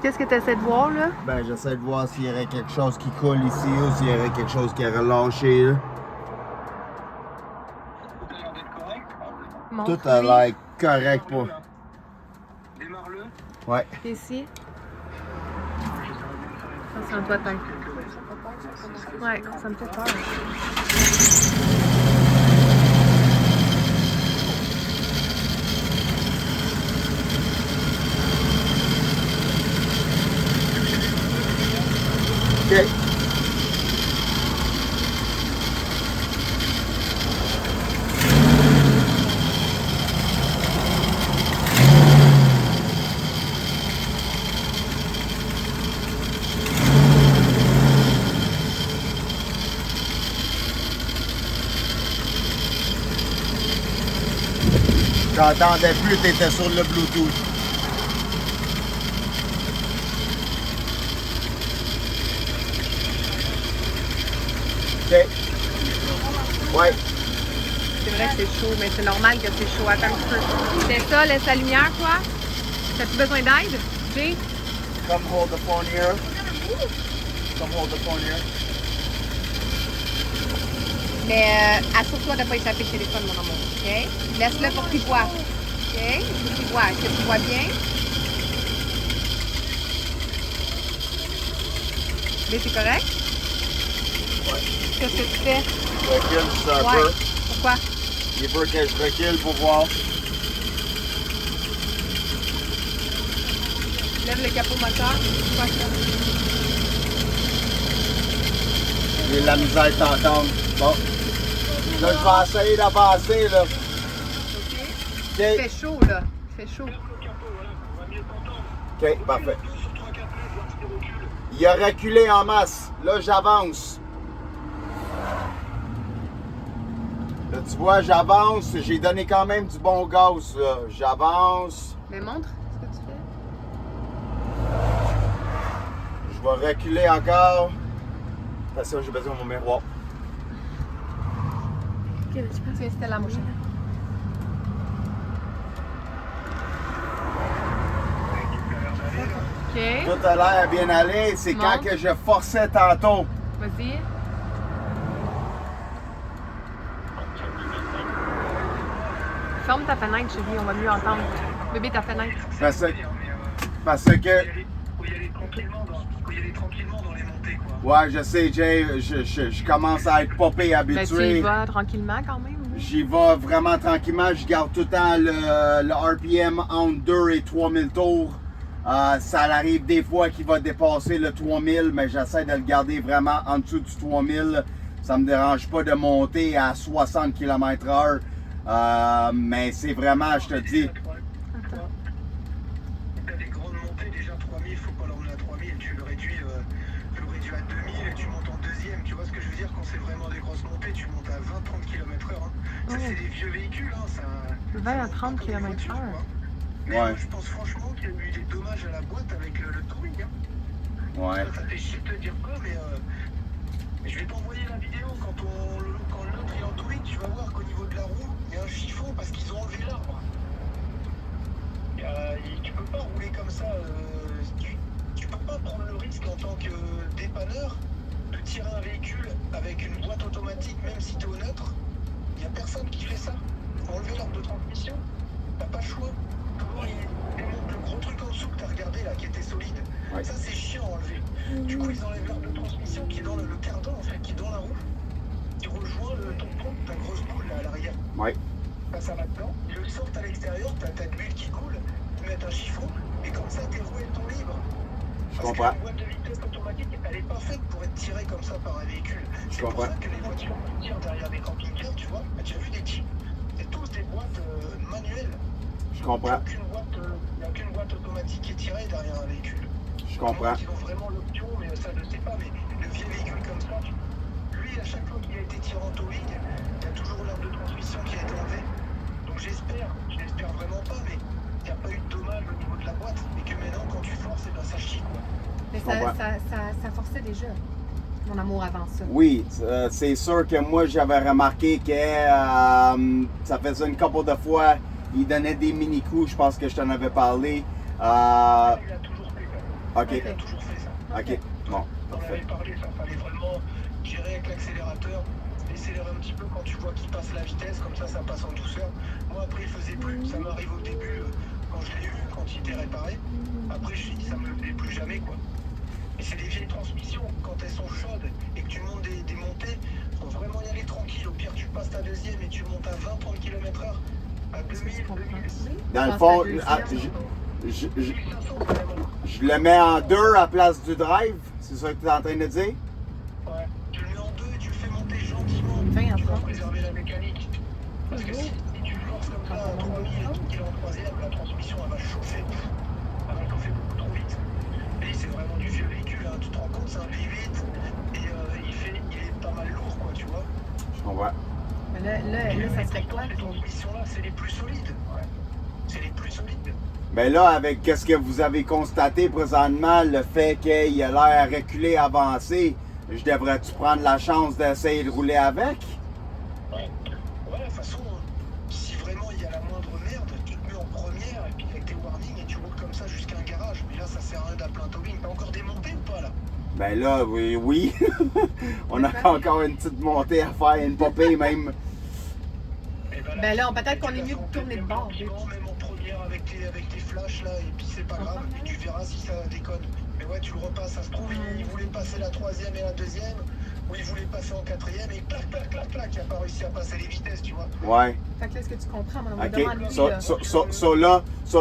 Qu'est-ce que tu essaies de voir, là? Ben, j'essaie de voir s'il y aurait quelque chose qui coule ici ou s'il y aurait quelque chose qui aurait lâché, là. Tout a l'air correct pour... Démarre-le. Ouais. Ici. Ça, c'est un toit de tête. Ouais, ça me fait peur. OK. J'entendais plus, t'étais sur le Bluetooth. OK. Ouais. C'est vrai que c'est chaud, mais c'est normal que c'est chaud. Attends un petit peu. C'est ça, laisse la lumière, quoi? T'as-tu besoin d'aide? Jay? Come hold the phone here. Come hold the phone here. Mais assure-toi de ne pas échapper le téléphone, mon amour. OK? Laisse-le pour qu'il voit. OK? Pour qu'il voit. Est-ce que tu vois bien? Mais c'est correct? Ouais. Qu'est-ce que tu fais? Je recule juste un Ouais. peu. Pourquoi? Il veut que je recule pour voir. Lève le capot moteur. Pourquoi ça? J'ai de la misère à t'entendre. Bon. Là, je vais essayer d'avancer, là. OK? OK. Il fait chaud, là. Il fait chaud. OK, parfait. Il a reculé en masse. Là, j'avance. Là, tu vois, j'avance. J'ai donné quand même du bon gaz, là. J'avance. Mais montre ce que tu fais. Je vais reculer encore. Attention, j'ai besoin de mon miroir. OK, tu peux t'installer la machine. OK. Tout a l'air bien aller. C'est quand Monte. que je forçais tantôt. Vas-y. Ferme ta fenêtre, chérie, on va mieux entendre. Bébé, ta fenêtre. Parce que... Faut y aller tranquillement dans les montées, quoi. Ouais, je sais, Jay, je commence à être popé Ben, tu y habitué. vas tranquillement quand même. Oui. J'y vais vraiment tranquillement. Je garde tout le temps le RPM entre 2 et 3000 tours. Ça arrive des fois qu'il va dépasser le 3000, mais j'essaie de le garder vraiment en dessous du 3000. Ça me dérange pas de monter à 60 km/h. Mais c'est vraiment, je te dis, T'as des grandes montées, déjà 3000, faut pas l'emmener à 3000, tu le réduis à 2000 et tu montes en deuxième. Tu vois ce que je veux dire? Quand c'est vraiment des grosses montées, tu montes à 20-30 km/h. Hein. Ça, c'est des vieux véhicules. Hein. Ça, 20 à 30 c'est pas comme une voiture, km/h. quoi. Mais Ouais. moi, je pense franchement qu'il y a eu des dommages à la boîte avec le Touring. Hein. ouais. Ça fait chier de te dire quoi, mais je vais t'envoyer la vidéo quand l'autre est en Touring. Tu vas voir qu'au niveau de la roue, il y a un chiffon parce qu'ils ont enlevé l'arbre. Tu peux pas rouler comme ça. Tu peux pas prendre le risque en tant que dépanneur de tirer un véhicule avec une boîte automatique, même si tu es au neutre. Il n'y a personne qui fait ça. Faut enlever l'arbre de transmission. T'as pas le choix. Toujours, il montre le gros truc en dessous que t'as regardé là, qui était solide. Ouais. Ça, c'est chiant à enlever. Du coup, ils enlèvent l'arbre de transmission qui est dans le cardan, en fait, qui est dans la roue. Qui rejoint le tampon de ta grosse boule là, à l'arrière. Ouais. Ça va dedans, ils le sortent à l'extérieur, t'as de l'huile qui coule, ils mettent un chiffon, et comme ça tes roues elles sont libres. Je Parce comprends. que la boîte de vitesse automatique, elle est pas faite pour être tirée comme ça par un véhicule. Je C'est pour comprends. ça que les voitures qui tirent derrière des camping-cars, tu vois, tu as vu des Jeeps, c'est tous des boîtes manuelles. Je Il n'y comprends. a aucune boîte automatique qui est tirée derrière un véhicule. Je comprends. Ils ont vraiment l'option, mais ça je ne sais pas, mais le vieux véhicule comme ça, lui à chaque fois qu'il a été tiré en towing, il y a toujours l'arbre de transmission qui a été enlevé. Donc j'espère vraiment pas, mais il n'y a pas eu de dommage au niveau de la boîte, et que maintenant quand tu forces, eh ben, ça chie quoi. Mais Je comprends. ça forçait déjà, mon amour, avant ça. Oui, c'est sûr que moi j'avais remarqué que ça faisait une couple de fois, il donnait des mini-coups, je pense que je t'en avais parlé. Il a toujours fait ça. OK. Il a toujours fait ça. OK. Bon, On en avait parfait. parlé, ça fallait vraiment gérer avec l'accélérateur, décélérer un petit peu quand tu vois qu'il passe la vitesse, comme ça passe en douceur. Moi après il faisait plus, ça m'arrive au début quand je l'ai eu, quand il était réparé. Après ça me le faisait plus jamais quoi. Et c'est des vieilles transmissions, quand elles sont chaudes et que tu montes des montées, faut vraiment y aller tranquille. Au pire tu passes ta deuxième et tu montes à 20-30 km/h, à 2000, 2000. Dans le fond, je le mets en 2 à la place du drive. C'est ça que tu es en train de dire? Ouais, tu le mets en 2 et tu le fais monter gentiment. 20 à Tu vas 30. préserver la mécanique. Parce que si tu forces comme ça à 3000 et qu'il est en troisième, la transmission elle va chauffer. Elle va chauffer beaucoup trop vite. Et c'est vraiment du vieux véhicule, hein. Tu te rends compte, c'est un V8 et il est pas mal lourd quoi, tu vois. Je comprends. Mais là, ça serait quoi? Ces transmissions-là, c'est les plus solides. Ouais. C'est les plus solides. Mais là, avec ce que vous avez constaté présentement, le fait qu'il a l'air reculé, avancé, je devrais-tu prendre la chance d'essayer de rouler avec? Ouais, de toute façon, si vraiment il y a la moindre merde, tu te mets en première et puis avec tes warnings et tu roules comme ça jusqu'à un garage. Mais là, ça sert à rien d'appeler un towing. T'as encore démonté ou pas là? Ben là, oui. On a encore une petite montée à faire, une popée même. Ben là, peut-être qu'on est mieux de tourner de bord. Même en première avec tes flashs là, et puis c'est pas grave, et tu verras si ça déconne. Mais ouais, tu le repasses, ça se trouve, il voulait passer la troisième et la deuxième, ou il voulait passer en quatrième, et clac, clac, clac, clac, il a pas réussi à passer les vitesses, tu vois. Ouais. Fait que là, est-ce que tu comprends? On va OK. demander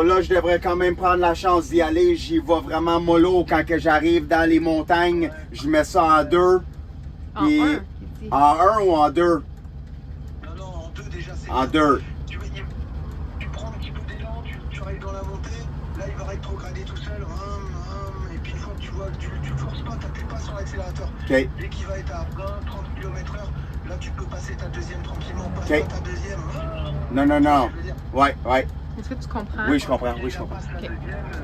Là, je devrais quand même prendre la chance d'y aller. J'y vais vraiment mollo quand que j'arrive dans les montagnes. Je mets ça en 2. En Puis- 1. En 1 ou en 2? Non, en 2 déjà, c'est En bien. 2. Tu prends un petit peu d'élan, tu arrives dans la montée, là il va rétrograder tout seul, et puis une fois que tu vois que tu forces pas, t'appuies pas sur l'accélérateur. OK. Dès qu'il va être à 20-30 km/h, là tu peux passer ta deuxième tranquillement, passe Ok. pas ta deuxième. Non. Je veux dire, Ouais. Est-ce que tu comprends? Oui, je comprends. il passe la deuxième,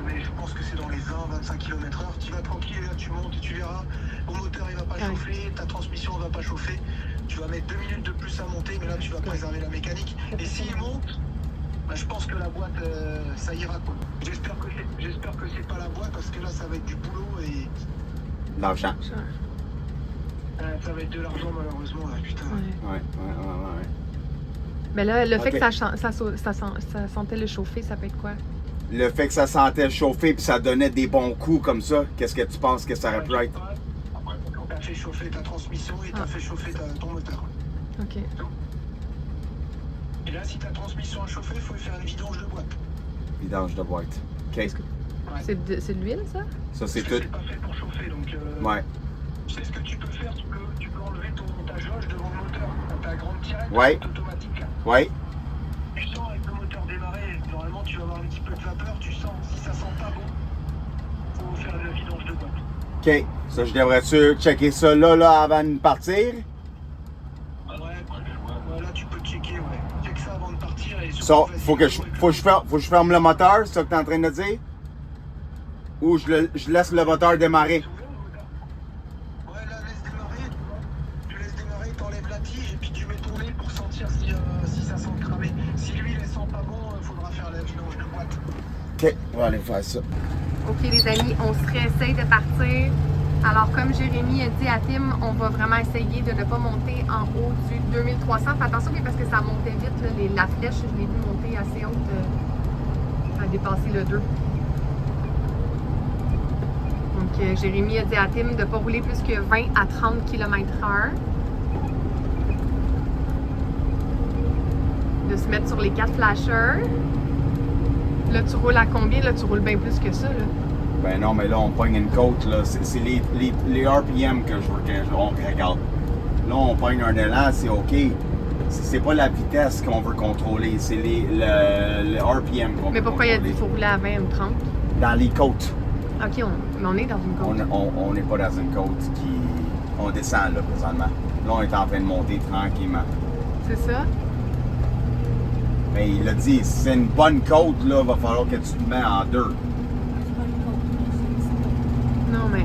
mais je pense que c'est dans les 20-25 km/h. Tu vas tranquille, et là tu montes et tu verras, ton moteur il va pas chauffer, ta transmission elle va pas chauffer. Tu vas mettre 2 minutes de plus à monter, mais là tu vas préserver la mécanique. Et s'il monte, bah, je pense que la boîte, ça ira quoi. J'espère que c'est pas la boîte parce que là ça va être du boulot et L'argent. ça va être de l'argent malheureusement. Là, putain. Ouais. Mais là, le fait Ok. que ça sentait le chauffer, ça peut être quoi? Le fait que ça sentait chauffer puis ça donnait des bons coups comme ça, qu'est-ce que tu penses que ça aurait pu être? T'as fait chauffer ta transmission et t'as fait chauffer ton moteur. OK. Et là si ta transmission a chauffé, il faut lui faire une vidange de boîte. Vidange de boîte. OK. Est-ce que- Ouais. C'est de l'huile, ça? Ça, c'est Parce que tout. C'est pas fait pour chauffer donc. Ouais. Tu sais ce que tu peux faire, tu peux enlever ta jauge devant le moteur. Ta grande tirette Ouais. automatique là. Ouais. Tu sens avec le moteur démarré, normalement tu vas avoir un petit peu de vapeur, tu sens, si ça sent pas bon, faut faire le vidange de boîte. OK. Ça, je devrais-tu checker ça là avant de partir? Ouais, là tu peux checker, ouais. Check ça avant de partir et Ça, surtout, faut que je ferme le moteur, c'est ça que tu es en train de dire? Ou je laisse le moteur démarrer? Ouais, là laisse démarrer, tu laisses démarrer, t'enlèves la tige et puis tu mets ton nez pour sentir si ça sent cramé. Si lui il sent pas bon, il faudra faire la vidange de boîte. OK, on va aller faire ça. OK, les amis, on se réessaye de partir. Alors, comme Jérémy a dit à Tim, on va vraiment essayer de ne pas monter en haut du 2300. Fais attention, oui, parce que ça montait vite. Là, la flèche, je l'ai vu monter assez haute. Ça a dépassé le 2. Donc, Jérémy a dit à Tim de ne pas rouler plus que 20 à 30 km/h. De se mettre sur les 4 flashers. Là, tu roules à combien? Là, tu roules bien plus que ça, là. Ben non, mais là, on pogne une côte, là. C'est les RPM que on regarde. Là, on pogne un élan, c'est OK. C'est pas la vitesse qu'on veut contrôler, c'est le RPM qu'on veut Mais pourquoi il a dit contrôler. qu'il faut rouler à 20 ou 30? Dans les côtes. OK, mais on est dans une côte. On n'est pas dans une côte qui... On descend, là, présentement. Là, on est en train de monter tranquillement. C'est ça? Mais il a dit, si c'est une bonne côte, là, va falloir que tu te mets en 2. Non, mais...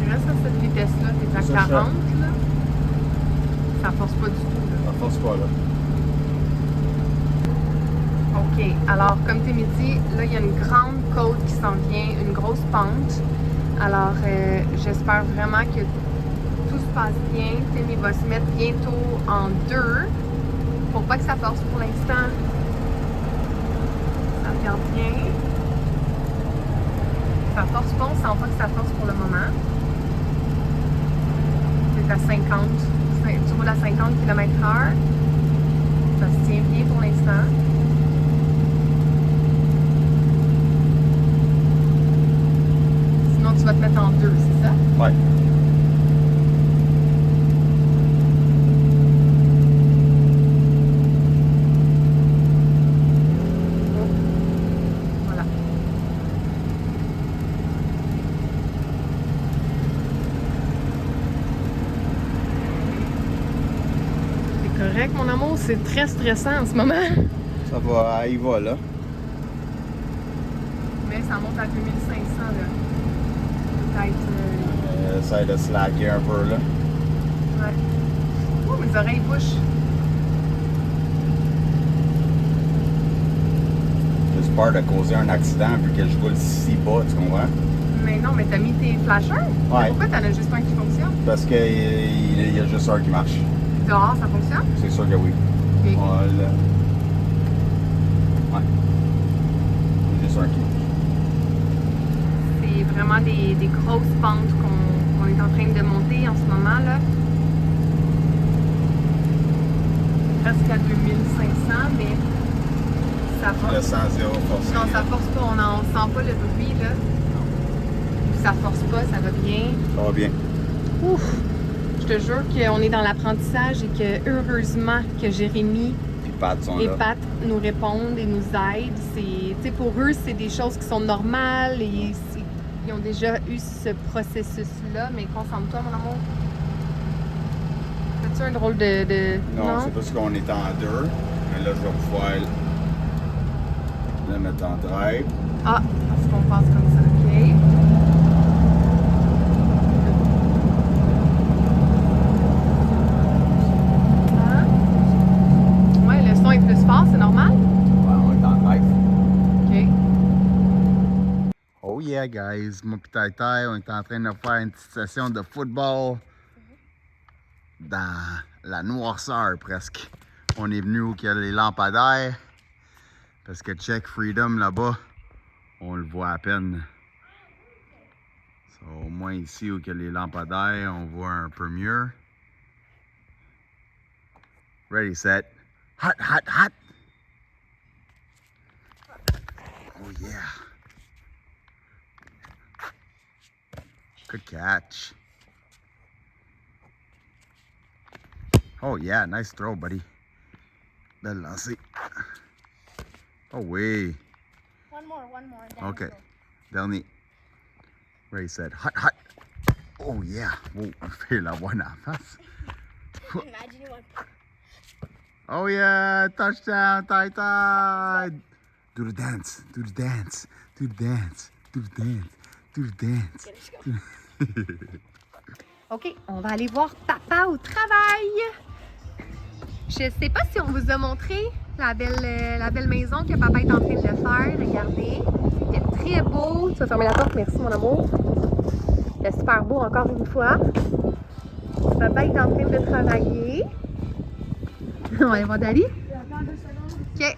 Il reste à cette vitesse. vitesse là, t'es à Ça, 40 là. Ça force pas du tout là. Ça force pas là. OK. Alors, comme tu me dit, là, il y a une grande côte qui s'en vient, une grosse pente. Alors, j'espère vraiment que tout se passe bien. Tim, il va se mettre bientôt en deux. Faut pas que ça force pour l'instant. Ça regarde bien. Ça force pas, on sent pas que ça force pour le moment. C'est à 50. Tu roules à 50 km/h. Ça se tient bien pour l'instant. Sinon, tu vas te mettre en deux, c'est ça? Ouais. Voilà. C'est correct, mon amour, c'est très stressant en ce moment. Ça va, il va là. Mais ça monte à 2500 là. Peut-être. Essaye de slacker un peu là. Ouais. Oh, mes oreilles bouchent. J'ai peur de causer un accident vu que je roule si bas, tu comprends? Mais non, mais t'as mis tes flashers? Ouais. Pourquoi t'en as juste un qui fonctionne? Parce qu'il y a juste un qui marche. Dehors, ça fonctionne? C'est sûr que oui. Ok. Voilà. Ouais. Il y a juste un qui marche. C'est vraiment des grosses pentes qu'on est en train de monter en ce moment là. Presque à 2500, mais ça Le force. 100-0 forcé. Non, ça force pas, on sent pas le bruit là. Ça force pas, ça va bien. Ça va bien. Ouf! Je te jure qu'on est dans l'apprentissage et que heureusement que Jérémy Puis Pat sont et là. Pat nous répondent et nous aident. Tu sais, pour eux, c'est des choses qui sont normales et ils ont déjà eu ce processus-là. Mais concentre-toi, mon amour. Fais-tu un drôle de... Non, c'est parce qu'on est en deux. Mais là, je vais pouvoir le mettre en drive. Ah, parce qu'on passe comme ça, OK. Ah. Ouais, le son est plus fort, c'est normal? Ouais, on est en drive. OK. Oh yeah, guys. Moi pis Taïtaï, on est en train de faire une petite session de football dans la noirceur presque. On est venu où il y a les lampadaires. Parce que check Freedom là-bas, on le voit à peine. So, au moins ici où il y a les lampadaires, on voit un peu mieux. Ready, set. Hot, hot, hot! Oh yeah! Good catch. Oh yeah, nice throw, buddy. Belle lancée. Oh oui. One more. Down Okay. the road. Dernier. Ray said, hot, hot. Oh yeah. Oh, on fait la voix en face. Imagine you went. Oh yeah, touchdown, Taïtaï. Do the dance, do the dance, do the dance, do the dance, do the dance. Okay, let's go. OK, on va aller voir papa au travail. Je sais pas si on vous a montré la belle maison que papa est en train de faire. Regardez, il est très beau. Tu vas fermer la porte, merci mon amour. Il est super beau encore une fois. Papa est en train de travailler. On va aller voir Dali. OK.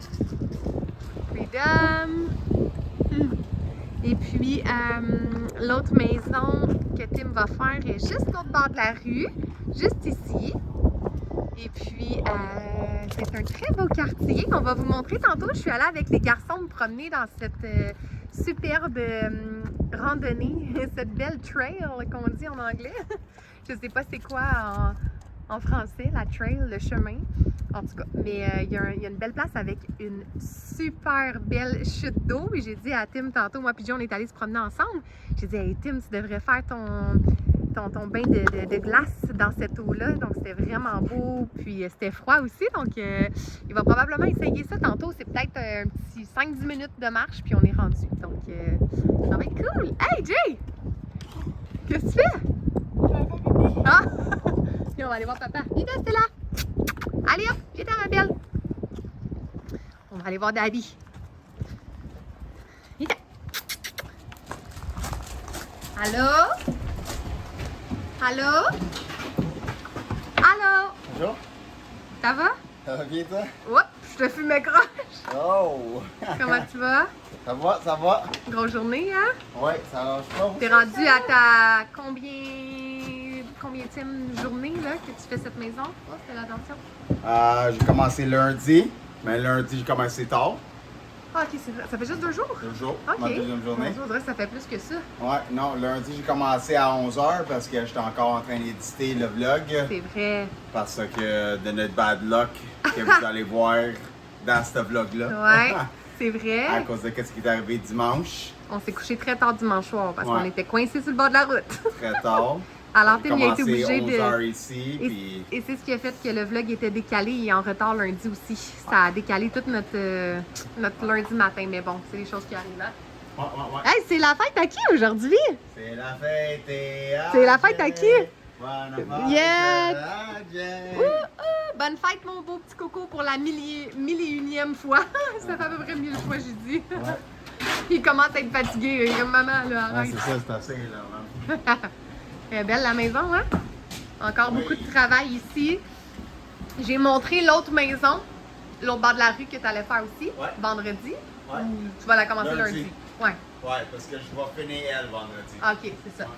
Freedom. Et puis, l'autre maison que Tim va faire est juste l'autre bord de la rue, juste ici. Et puis, c'est un très beau quartier qu'on va vous montrer tantôt. Je suis allée avec des garçons me promener dans cette superbe randonnée, cette belle trail qu'on dit en anglais. Je sais pas c'est quoi en français, la trail, le chemin. En tout cas, mais il y a une belle place avec une super belle chute d'eau. Et j'ai dit à Tim tantôt, moi puis John, on est allés se promener ensemble. J'ai dit, hey Tim, tu devrais faire ton bain de glace dans cette eau-là. Donc, c'était vraiment beau. Puis, c'était froid aussi. Donc, il va probablement essayer ça tantôt. C'est peut-être un petit 5-10 minutes de marche. Puis, on est rendu. Donc, ça va être cool. Hey, Jay! Qu'est-ce que tu fais? Ah! Puis on va aller voir papa. Viens, Stella! Allez hop! Viens, ma belle! On va aller voir Daddy. Viens! Allô? Allô? Allô? Bonjour. Ça va? Ça va bien, toi? Oups! Je te fume croche! Oh! Comment tu vas? Ça va, ça va? Grosse journée, hein? Ouais, ça lâche pas. T'es rendu à ta combienième journée là, que tu fais cette maison? Oh, fais attention. J'ai commencé lundi, mais lundi, j'ai commencé tard. Ah, ok, ça fait juste 2 jours? 2 jours, Ok. ma deuxième journée. On dirait que ça fait plus que ça. Ouais, non, lundi, j'ai commencé à 11h parce que j'étais encore en train d'éditer le vlog. C'est vrai. Parce que de notre bad luck que vous allez voir dans ce vlog-là. Ouais, c'est À vrai. cause de ce qui est arrivé dimanche, On s'est couché très tard dimanche soir parce Ouais. qu'on était coincés sur le bord de la route. très tard. Alors, J'ai Tim, il a été commencé obligé 11h de. ici, puis Et c'est ce qui a fait que le vlog était décalé et en retard lundi aussi. Ça a décalé tout notre lundi matin, mais bon, c'est des choses qui arrivent. Hein? ouais. Hey, c'est la fête à qui aujourd'hui? C'est la fête à C'est la fête à qui? Bonne fête Yeah. à Jay. Bonne fête, mon beau petit coco, pour la 1001e fois. Ça fait à peu près 1000 fois, j'ai dit. Il commence à être fatigué. Il est comme maman, là, Ah, arrête. c'est ça, c'est assez, là. Elle est belle, la maison, hein? Encore beaucoup de travail ici. J'ai montré l'autre maison, l'autre bord de la rue que tu allais faire aussi, Ouais. vendredi. Ouais. Ou tu vas la commencer Lundi. lundi? Ouais. Ouais, parce que je vais finir elle vendredi. Ok, c'est ça.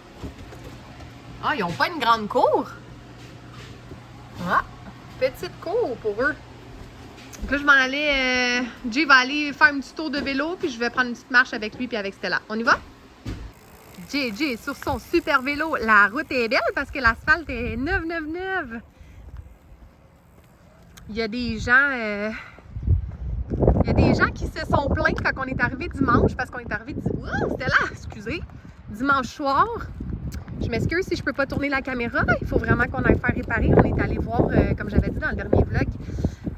Ah, ils ont pas une grande cour? Ah, petite cour pour eux. Donc là, je m'en allais. Jay va aller faire un petit tour de vélo, puis je vais prendre une petite marche avec lui puis avec Stella. On y va? Jay est sur son super vélo. La route est belle parce que l'asphalte est neuve. Il y a des gens. Il y a des gens qui se sont plaints quand on est arrivé dimanche, parce qu'on est arrivé dimanche soir. Je m'excuse si je peux pas tourner la caméra. Il faut vraiment qu'on aille faire réparer. On est allé voir, comme j'avais dit dans le dernier vlog,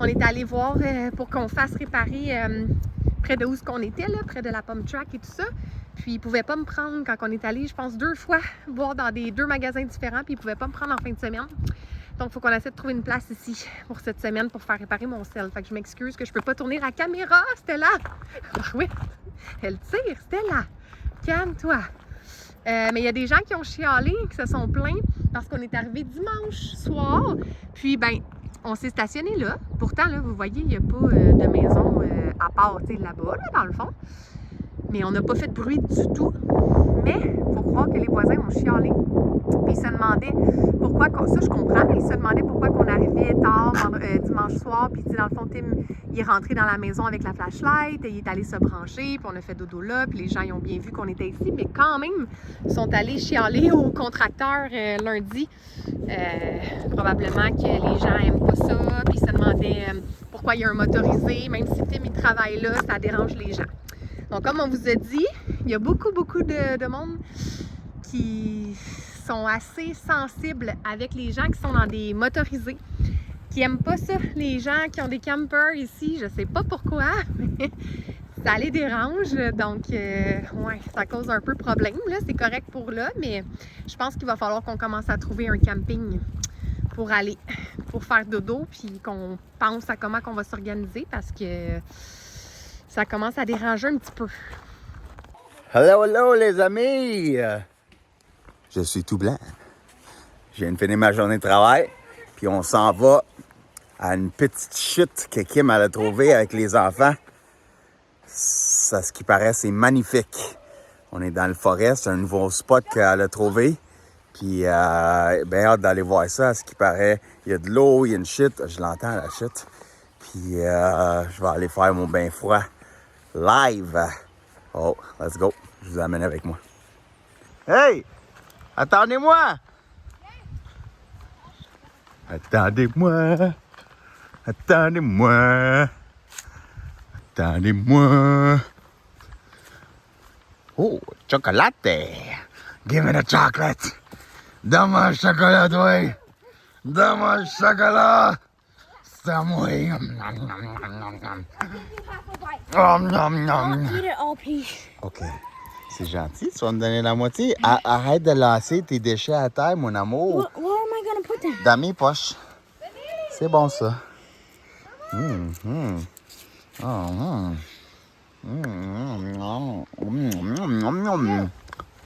on est allé voir pour qu'on fasse réparer près de où ce qu'on était, là, près de la Pomme Track et tout ça. Puis ils pouvaient pas me prendre quand on est allé, je pense, 2 fois voir dans 2 magasins différents, puis ils pouvaient pas me prendre en fin de semaine. Donc, il faut qu'on essaie de trouver une place ici pour cette semaine pour faire réparer mon sel. Fait que je m'excuse que je peux pas tourner la caméra, Stella! Ah oui, elle tire, Stella! Calme-toi! Mais il y a des gens qui ont chialé, qui se sont plaints parce qu'on est arrivé dimanche soir. Puis, ben, on s'est stationné là. Pourtant, là, vous voyez, il n'y a pas de maison à part, tu sais, là-bas, là, dans le fond. Mais on n'a pas fait de bruit du tout. Mais il faut croire que les voisins ont chialé. Puis ils se demandaient pourquoi, ça je comprends, ils se demandaient pourquoi qu'on arrivait tard dimanche soir. Puis dans le fond, Tim, il est rentré dans la maison avec la flashlight, il est allé se brancher, puis on a fait dodo là, puis les gens ils ont bien vu qu'on était ici. Mais quand même, ils sont allés chialer au contracteur lundi. Probablement que les gens aiment pas ça, puis ils se demandaient pourquoi il y a un motorisé. Même si Tim il travaille là, ça dérange les gens. Donc, comme on vous a dit, il y a beaucoup de monde qui sont assez sensibles avec les gens qui sont dans des motorisés, qui aiment pas ça. Les gens qui ont des campers ici, je sais pas pourquoi, mais ça les dérange. Donc, ouais, ça cause un peu problème. Là, c'est correct pour là, mais je pense qu'il va falloir qu'on commence à trouver un camping pour faire dodo, puis qu'on pense à comment on va s'organiser parce que ça commence à déranger un petit peu. Hello les amis! Je suis tout blanc. Je viens de finir ma journée de travail, puis on s'en va à une petite chute que Kim a trouvée avec les enfants. Ça, ce qui paraît, c'est magnifique. On est dans le forêt, c'est un nouveau spot qu'elle a trouvé. Puis, bien hâte d'aller voir ça. À ce qui paraît, il y a de l'eau, il y a une chute. Je l'entends, la chute. Puis, je vais aller faire mon bain froid live. Oh, let's go. Je vous amène avec moi. Hey! Attendez-moi! Attendez-moi! Attendez-moi! Attendez-moi! Oh, chocolate! Give me the chocolate! Donne-moi le chocolat, toi! Donne-moi le chocolat! C'est à moi! Eat it all, please. OK. C'est gentil, tu vas me donner la moitié. Arrête de lancer tes déchets à terre, mon amour. Where are Dans mes poches. C'est bon, ça.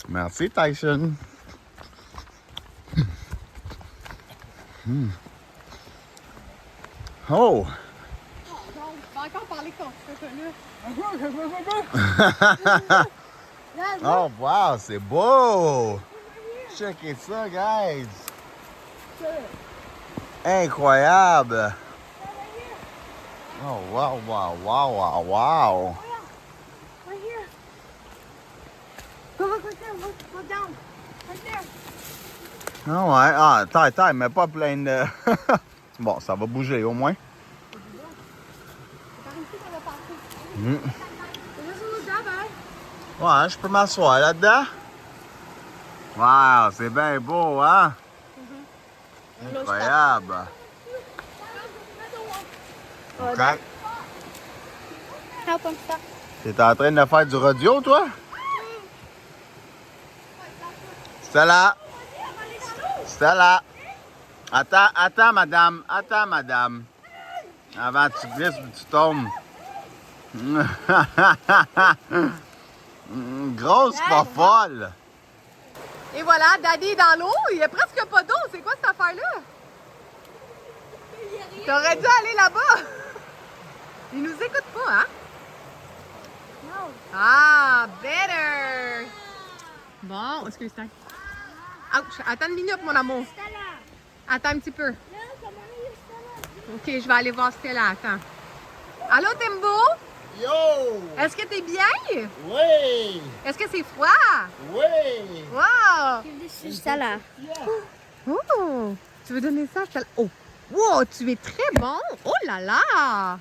Merci, Tyson. Oh! On va encore parler contre ça, là. Oh, wow, c'est beau! Checkez ça, guys! Incroyable! Oh, wow, wow, wow, wow, wow! Right here. Go, look right there. Look down. Right there. Ah ouais, attends, mais pas plein de... Bon, ça va bouger au moins. Par ici qu'on va passer. Mm. C'est juste une autre dame, hein? Ouais, je peux m'asseoir là-dedans. Wow, c'est bien beau, hein? Incroyable. OK. Help him stop. T'es en train de faire du rodeo, toi? Stella! Stella! Attends, madame. Attends, madame. Avant que tu glisses et tu tombes. Grosse, pas folle. Et voilà, Daddy est dans l'eau. Il n'y a presque pas d'eau. C'est quoi cette affaire-là? T'aurais dû aller là-bas. Il nous écoute pas, hein? No. Ah, better. Bon, excuse-moi. Ouch. Attends une minute, mon amour. Stella. Attends un petit peu. Look, I'm on you, Stella. OK, je vais aller voir Stella. Attends. Allô, Timbo? Yo! Est-ce que t'es bien? Oui! Est-ce que c'est froid? Oui! Wow! Give this to Stella. Oh! Tu veux donner ça à Stella? Oh! Wow, tu es très bon! Oh là là!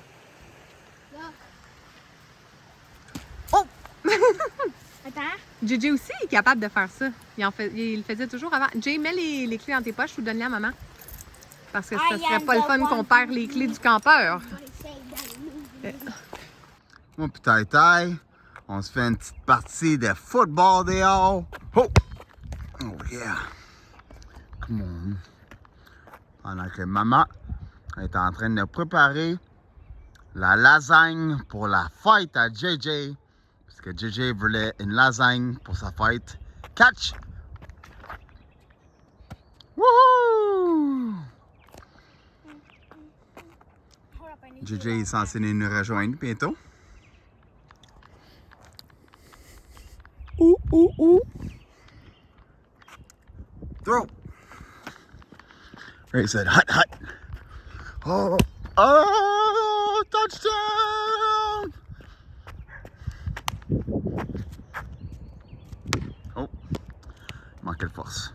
Oh! Attends. JJ aussi est capable de faire ça. Il le faisait toujours avant. Jay, mets les clés dans tes poches ou donne-les à maman. Parce que ça serait pas le fun qu'on perd les clés du campeur. Moi pis Tai, on se fait une petite partie de football dehors. Oh! Oh yeah! Come on. Pendant que maman est en train de préparer la lasagne pour la fête à JJ. Parce que JJ voulait une lasagne pour sa fête. Catch! Wouhou! JJ est censé nous rejoindre bientôt. Ouh. Throw. Ray said, hut. Oh, touchdown! Oh, manquait de force.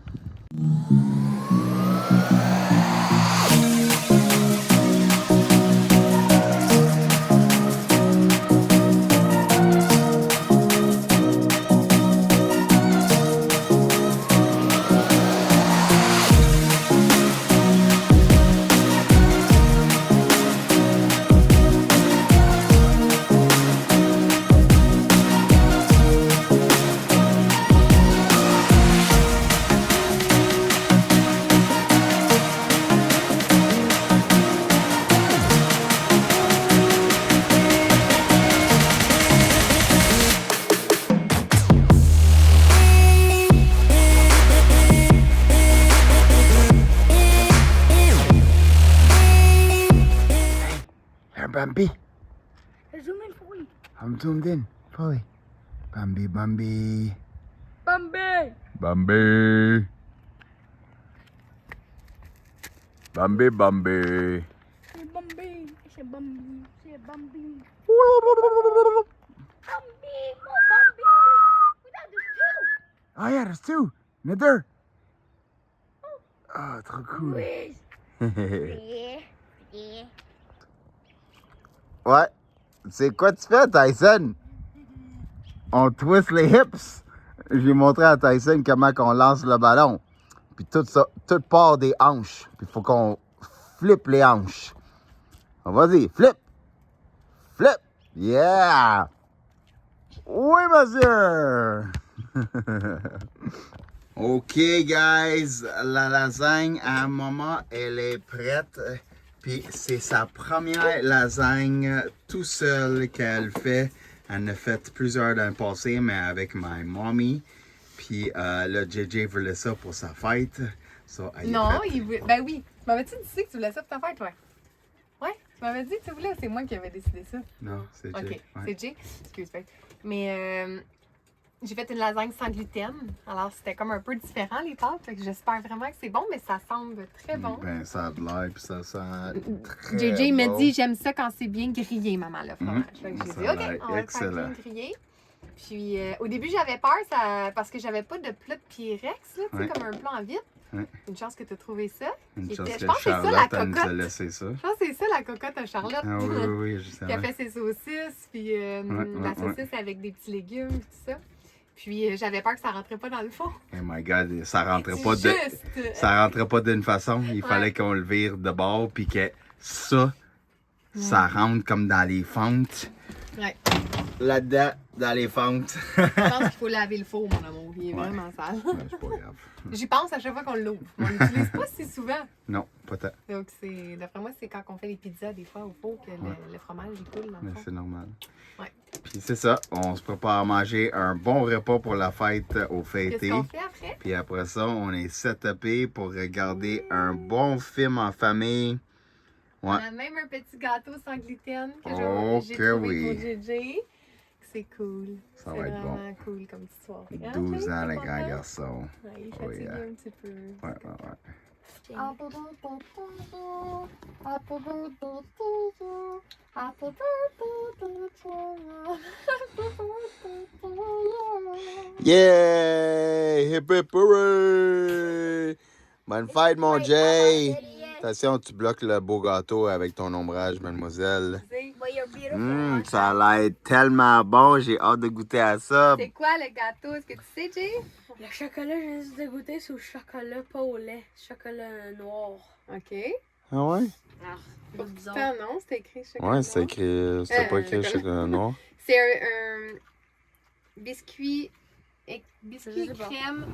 Bambi. Zoom in for you. I'm zoomed in. Fully. Bambi. Bambi! Bambi. Say Bambi. Bambi. Say Bambi. Say Bambi. Bambi. More Bambi. We got this too. Oh yeah, there's two. Another. Oh, trop cool. Yeah. Ouais. C'est quoi tu fais, Tyson? On twist les hips. J'ai montré à Tyson comment on lance le ballon. Puis tout ça, tout part des hanches. Puis il faut qu'on flippe les hanches. Vas-y, flip. Flip. Yeah. Oui, monsieur. OK, guys, la lasagne à maman, elle est prête. Puis c'est sa première lasagne tout seule qu'elle fait. Elle en a fait plusieurs dans le passé, mais avec ma mommy. Puis là, JJ voulait ça pour sa fête. So, elle Non, a fait... il voulait. Ben oui. Tu m'avais-tu dit que tu voulais ça pour ta fête, ouais? Ouais? Tu m'avais dit que tu voulais, c'est moi qui avais décidé ça. Non, c'est Jay. Ok, Ouais. c'est Jay. Excuse-moi. Mais j'ai fait une lasagne sans gluten. Alors, c'était comme un peu différent, les pâtes. Fait que j'espère vraiment que c'est bon, mais ça semble très bon. Ben, ça a de l'air, puis ça sent très JJ me bon. dit, j'aime ça quand c'est bien grillé, maman, le fromage. Fait que j'ai Ça dit, a OK, l'air on va le faire excellent. bien grillé. Puis, au début, j'avais peur parce que j'avais pas de plat de Pyrex, là, tu sais, Ouais. comme un plat en vide. Ouais. Une chance que tu as trouvé ça. Une Qui chose était- que je pense que c'est ça, la Charlotte, elle nous a cocotte. laissé ça. Je pense que c'est ça, la cocotte à Charlotte. Ah oui, oui, oui, justement. Qui a fait ses saucisses, puis la saucisse avec des petits légumes, tout ça. Puis j'avais peur que ça rentrait pas dans le fond. Oh my God, ça rentrait C'est pas de... juste. Ça rentrait pas d'une façon. Il Ouais. fallait qu'on le vire de bord, puis que ça rentre comme dans les fentes. Ouais. Là-dedans, dans les fentes. Je pense qu'il faut laver le four, mon amour. Il est vraiment sale. Ouais, c'est pas grave. J'y pense à chaque fois qu'on l'ouvre. On l'utilise pas si souvent. Non, pas tant. Donc, d'après moi, c'est quand on fait les pizzas, des fois, au four, que le fromage, il coule dans le Mais fond. c'est normal. Ouais. Puis c'est ça, on se prépare à manger un bon repas pour la fête au Qu'est-ce fêté. qu'on fait après? Puis après ça, on est setupé pour regarder un bon film en famille. Ouais. On a même un petit gâteau sans gluten que Oh, j'ai que trouvé oui. pour JJ. C'est cool. Ça va être C'est bon. vraiment cool comme petite soirée. Hein, 12 Jay? ans, T'es le content? grand garçon. Ouais, il est Oh, fatigué yeah. un petit peu. Ouais, ouais, ouais. Yeah! Hip hip hooray! Bonne fête, mon Jay! Attention, tu bloques le beau gâteau avec ton ombrage, mademoiselle. But you're beautiful. Ça a l'air tellement bon, j'ai hâte de goûter à ça. C'est quoi le gâteau? Est-ce que tu sais, Jay? Le chocolat, j'ai juste de goûter, c'est au chocolat, pas au lait. Chocolat noir. OK. Ah ouais? C'est bizarre. Putain, non, c'était écrit chocolat. Ouais, noir. c'est écrit. C'était pas écrit chocolat. chocolat noir. C'est un biscuit, biscuit Je sais pas. crème,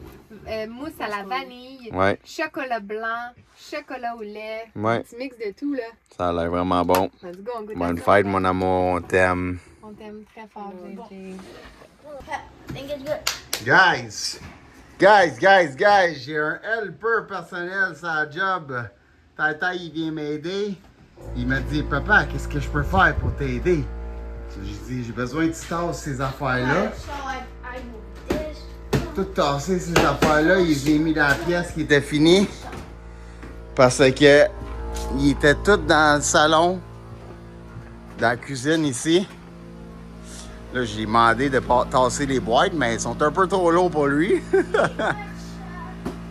mousse à la vanille, Ouais, chocolat blanc, chocolat au lait. ouais, Un petit mix de tout, là. ça a l'air vraiment bon. Let's go, on goûte à Bonne ça. fête, mon amour, on t'aime. On t'aime très fort, JJ. I think it's good. Guys, j'ai un helper personnel sur la job. Tata, il vient m'aider. Il m'a dit, papa, qu'est-ce que je peux faire pour t'aider? J'ai dit, j'ai besoin que tu tasses ces affaires-là. So I moved this. Tout tasser ces affaires-là, il les a mis dans la pièce qui était finie. Parce que il était tout dans le salon, dans la cuisine ici. Là, j'ai demandé de tasser les boîtes, mais elles sont un peu trop lourdes pour lui.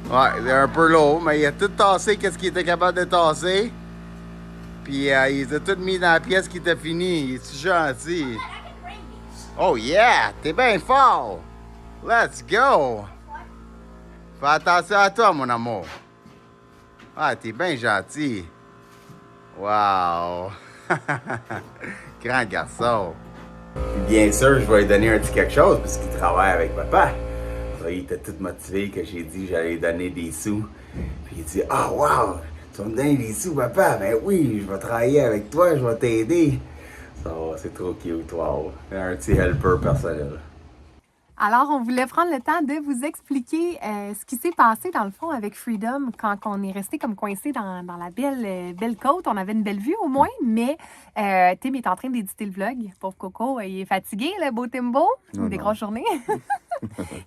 Ouais, il est un peu lourd, mais il a tout tassé qu'est-ce qu'il était capable de tasser. Puis il les a tout mis dans la pièce qui était finie. Il est gentil. Oh yeah, t'es bien fort. Let's go. Fais attention à toi, mon amour. Ah, t'es bien gentil. Wow. Grand garçon. Bien sûr, je vais lui donner un petit quelque chose parce qu'il travaille avec papa. Alors, il était tout motivé que j'ai dit que j'allais lui donner des sous. Puis il dit, ah, wow, tu vas me donner des sous, papa? Ben oui, je vais travailler avec toi, je vais t'aider. So, c'est trop cute, wow. Un petit helper personnel. Alors, on voulait prendre le temps de vous expliquer ce qui s'est passé dans le fond avec Freedom quand on est resté comme coincé dans la belle côte. On avait une belle vue au moins, mais Tim est en train d'éditer le vlog. Pauvre Coco, il est fatigué, le beau Timbo. Des grosses journées.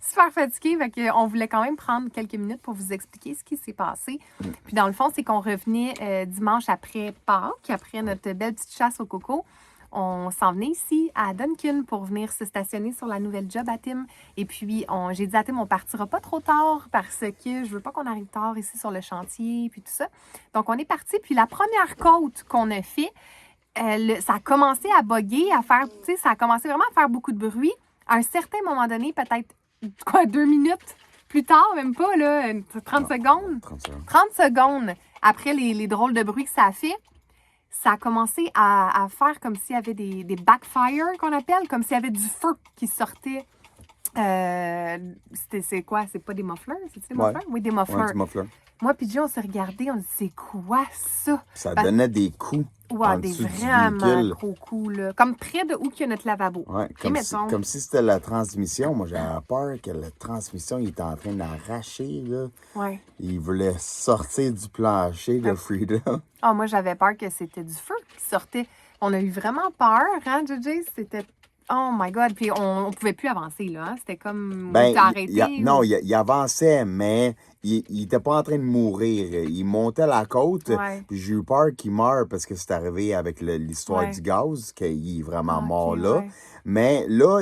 Super fatigué. Fait que on voulait quand même prendre quelques minutes pour vous expliquer ce qui s'est passé. Puis dans le fond, c'est qu'on revenait dimanche après Pâques, après notre belle petite chasse au coco. On s'en venait ici à Duncan pour venir se stationner sur la nouvelle job à Tim. Et puis, j'ai dit à Tim, on partira pas trop tard parce que je veux pas qu'on arrive tard ici sur le chantier, puis tout ça. Donc, on est parti. Puis, la première côte qu'on a fait, ça a commencé à bugger, à faire, tu sais, ça a commencé vraiment à faire beaucoup de bruit. À un certain moment donné, peut-être, 2 minutes plus tard, même pas, là, 30 secondes. 30 secondes après les drôles de bruit que ça a fait, ça a commencé à faire comme s'il y avait des backfires qu'on appelle, comme s'il y avait du feu qui sortait C'est quoi? C'est pas des mufflers? C'est des Ouais. mufflers? Oui, des Ouais, mufflers. du muffler. Moi puis Joe, on s'est regardé, on dit c'est quoi ça? Ça Parce- donnait des coups Ouais, en des dessous du vraiment véhicule. gros coups, là. Comme près de où qu'il y a notre lavabo. Ouais, Et comme, si, mettons, comme si c'était la transmission. Moi, j'avais peur que la transmission il était en train d'arracher. Là. ouais. Il voulait sortir du plancher de Freedom. Ah, moi, j'avais peur que c'était du feu qui sortait. On a eu vraiment peur, hein, JJ? C'était... Oh my God! Puis on pouvait plus avancer, là. Hein? C'était comme... Ben, on était arrêté. non, il avançait, mais il était pas en train de mourir. Il montait la côte, Ouais. puis j'ai eu peur qu'il meure parce que c'est arrivé avec l'histoire Ouais. du gaz, qu'il est vraiment Ok, mort là. ouais. Mais là,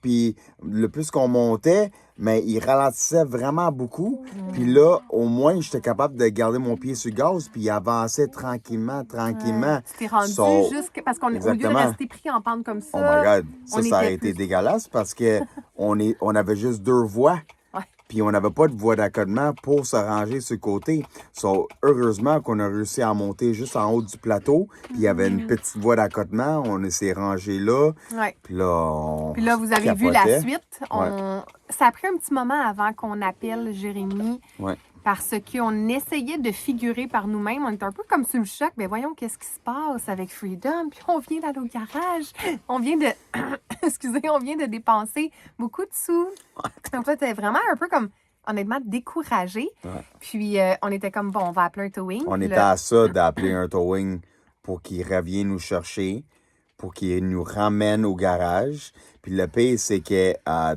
puis le plus qu'on montait, mais il ralentissait vraiment beaucoup. Puis là, au moins, j'étais capable de garder mon pied sur le gaz, puis il avançait tranquillement. Ouais. Tu t'es rendu So, jusqu'à... Parce qu'au lieu de exactement. rester pris en pente comme ça... Oh my God, on ça a était été plus- dégueulasse parce que on avait juste 2 voies. Ouais. Puis on n'avait pas de voie d'accotement pour se ranger sur le côté. So, heureusement qu'on a réussi à monter juste en haut du plateau. Puis il y avait une petite voie d'accotement. On s'est rangé là. Ouais. Puis là, Puis là, vous avez vu la capotait. suite. Ça a pris un petit moment avant qu'on appelle Jérémy Ouais. parce qu'on essayait de figurer par nous-mêmes. On était un peu comme sur le choc. Mais voyons, qu'est-ce qui se passe avec Freedom? Puis on vient d'aller au garage. On vient de... Excusez, on vient de dépenser beaucoup de sous. En fait, c'était vraiment un peu comme, honnêtement, découragé. Ouais. Puis on était comme, bon, on va appeler un towing. On Puis était là- à ça d'appeler un towing pour qu'il revienne nous chercher, pour qu'il nous ramène au garage. Puis le pire, c'est que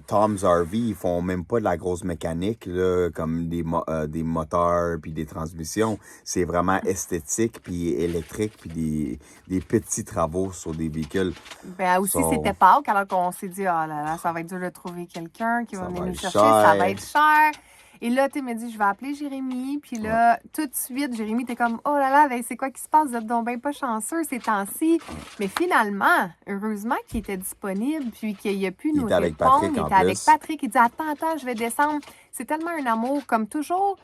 Tom's RV, ils font même pas de la grosse mécanique, là, comme des moteurs puis des transmissions. C'est vraiment esthétique puis électrique puis des petits travaux sur des véhicules. Ben aussi, So- c'était Pâques, alors qu'on s'est dit, oh là là, ça va être dur de trouver quelqu'un qui va Ça venir va nous être chercher, cher. ça va être cher. Et là, tu me dit, je vais appeler Jérémy. Puis là, tout de suite, Jérémy, t'es comme, oh là là, ben, c'est quoi qui se passe? Vous êtes donc bien pas chanceux ces temps-ci. Mais finalement, heureusement qu'il était disponible, puis qu'il a pu Il nous était avec répondre. Patrick, Il en était avec plus. Patrick. Il dit, attends, je vais descendre. C'est tellement un amour, comme toujours.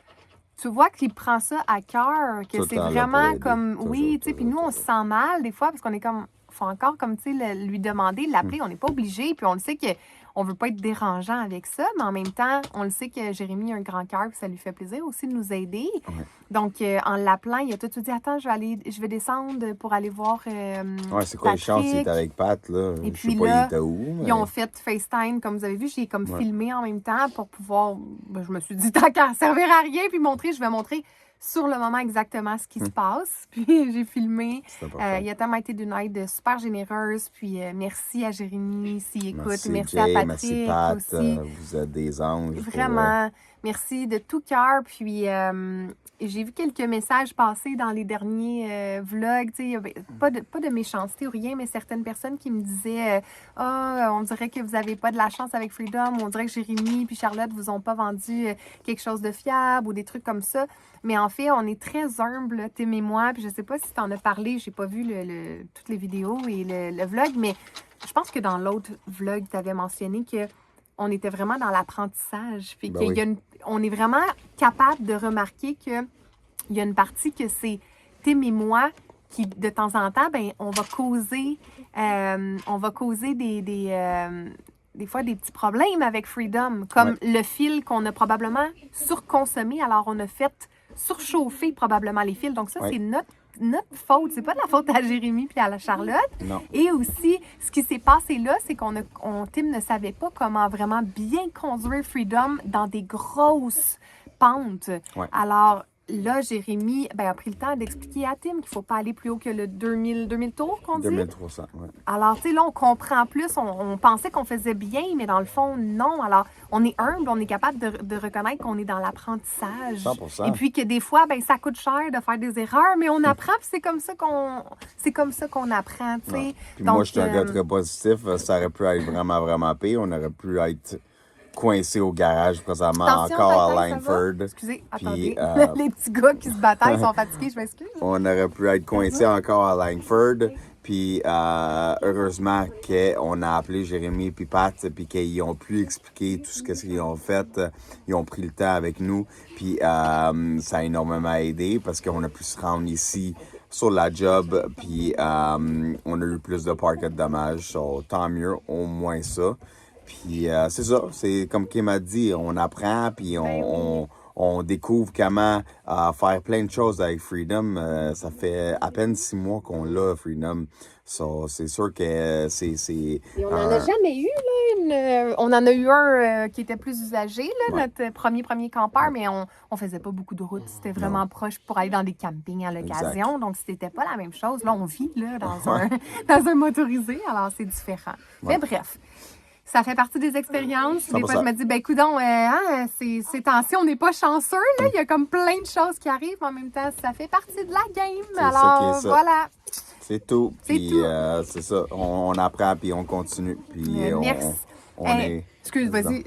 Tu vois qu'il prend ça à cœur, que Tout le c'est temps là vraiment pour aider. comme, Toujours, oui, tu sais, puis toujours, nous, on se sent mal des fois, parce qu'on est comme, faut encore, comme, tu sais, lui demander, l'appeler, on n'est pas obligé, puis on le sait qu'on veut pas être dérangeant avec ça, mais en même temps, on le sait que Jérémy a un grand cœur, puis ça lui fait plaisir aussi de nous aider. Ouais. Donc, en l'appelant, il a tout de suite dit, attends, je vais descendre pour aller voir Ouais, c'est quoi les chances qu'il Patrick. était avec Pat, là? Et Je puis sais pas, là, il était où, mais... Ils ont fait FaceTime, comme vous avez vu, j'ai comme Ouais. filmé en même temps pour pouvoir, ben, je me suis dit, tant qu'à servir à rien, puis je vais montrer sur le moment exactement ce qui se passe. Puis j'ai filmé. C'était parfait. Il a tellement été d'une aide super généreuse. Puis merci à Jérémy s'il écoute. Merci Jay, à merci Patrick Pat, aussi. vous êtes des anges. pour, Vraiment. Merci de tout cœur. Puis j'ai vu quelques messages passer dans les derniers vlogs. Tu sais, pas de méchanceté ou rien, mais certaines personnes qui me disaient on dirait que vous n'avez pas de la chance avec Freedom. On dirait que Jérémy puis Charlotte vous ont pas vendu quelque chose de fiable ou des trucs comme ça. Mais en fait, on est très humbles, Tim et moi. Puis je sais pas si tu en as parlé. J'ai pas vu toutes les vidéos et le vlog, mais je pense que dans l'autre vlog, tu avais mentionné que on était vraiment dans l'apprentissage. Puis Ben qu'il oui. y a on est vraiment capable de remarquer qu'il y a une partie que c'est Tim et moi qui, de temps en temps, ben, on va causer des fois des petits problèmes avec Freedom, comme le fil qu'on a probablement surconsommé. Alors, on a fait surchauffer probablement les fils. Donc ça, Ouais. c'est notre faute. C'est pas de la faute à Jérémy puis à la Charlotte. Non. Et aussi, ce qui s'est passé là, c'est Tim ne savait pas comment vraiment bien conduire Freedom dans des grosses pentes. Ouais. Alors là, Jérémy a pris le temps d'expliquer à Tim qu'il ne faut pas aller plus haut que le 2000 tours qu'on dit. 2300, ouais. Alors, tu sais, là, on comprend plus. On pensait qu'on faisait bien, mais dans le fond, non. Alors, on est humble, on est capable de reconnaître qu'on est dans l'apprentissage. 100%. Et puis que des fois, ça coûte cher de faire des erreurs, mais on apprend, puis c'est comme ça qu'on apprend, tu sais. Ouais. Puis Donc, moi, je suis un gars très positif. Ça aurait pu être vraiment, vraiment pire. On aurait pu être coincé au garage présentement, attention, encore Tata, à ça va? Langford. Excusez, Puis, attendez. Les petits gars qui se bataillent sont fatigués, je m'excuse. On aurait pu être coincé encore à Langford. Puis heureusement qu'on a appelé Jérémy et Pat, puis qu'ils ont pu expliquer tout ce qu'ils ont fait. Ils ont pris le temps avec nous. Puis ça a énormément aidé parce qu'on a pu se rendre ici sur la job, puis on a eu plus de parts que de dommages, so, tant mieux, au moins ça. Puis c'est ça, c'est comme Kim a dit, on apprend, puis on découvre comment faire plein de choses avec Freedom. Ça fait à peine 6 mois qu'on l'a, Freedom. So, c'est sûr que c'est... Et on n'en a jamais eu, là. On en a eu un qui était plus usagé, là, notre premier campeur, mais on faisait pas beaucoup de routes. C'était vraiment proche pour aller dans des campings à l'occasion. Donc, c'était pas la même chose. Là, on vit là, dans un motorisé, alors c'est différent. Mais bref. Ça fait partie des expériences. Des fois, je me dis, ben, coudonc, ces temps-ci, on n'est pas chanceux, là. Il y a comme plein de choses qui arrivent. En même temps, ça fait partie de la game. Alors, voilà. C'est tout. Puis, c'est ça. On apprend, puis on continue. Puis, merci. on est... Excuse, vas-y.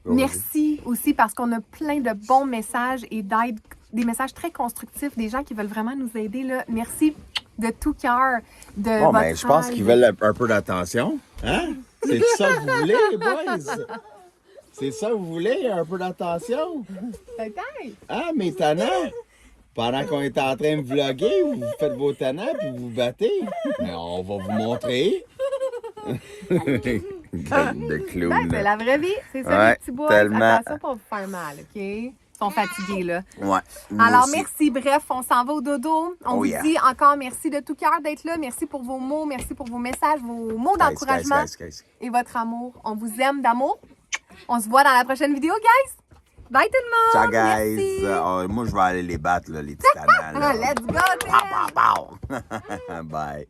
Merci aussi parce qu'on a plein de bons messages et d'aide, des messages très constructifs, des gens qui veulent vraiment nous aider, là. Merci de tout cœur de votre ben, je pense qu'ils veulent un peu d'attention. Hein? C'est ça que vous voulez, les boys? C'est ça que vous voulez, un peu d'attention? Peut-être. Ah, mes tannants! Pendant qu'on est en train de vlogger, vous faites vos tannants puis vous vous battez. Mais on va vous montrer. de clown. C'est la vraie vie. C'est ça, les petits bois. Attention pour vous faire mal, OK? Ils sont fatigués, là. Ouais. Alors, aussi. merci. Bref, on s'en va au dodo. On vous dit encore merci de tout cœur d'être là. Merci pour vos mots. Merci pour vos messages, vos mots d'encouragement et votre amour. On vous aime d'amour. On se voit dans la prochaine vidéo, guys. Bye tout le monde. Ciao, guys. Moi, je vais aller les battre, là, les petits canals. Let's go, Pow, pow, pow. Bye.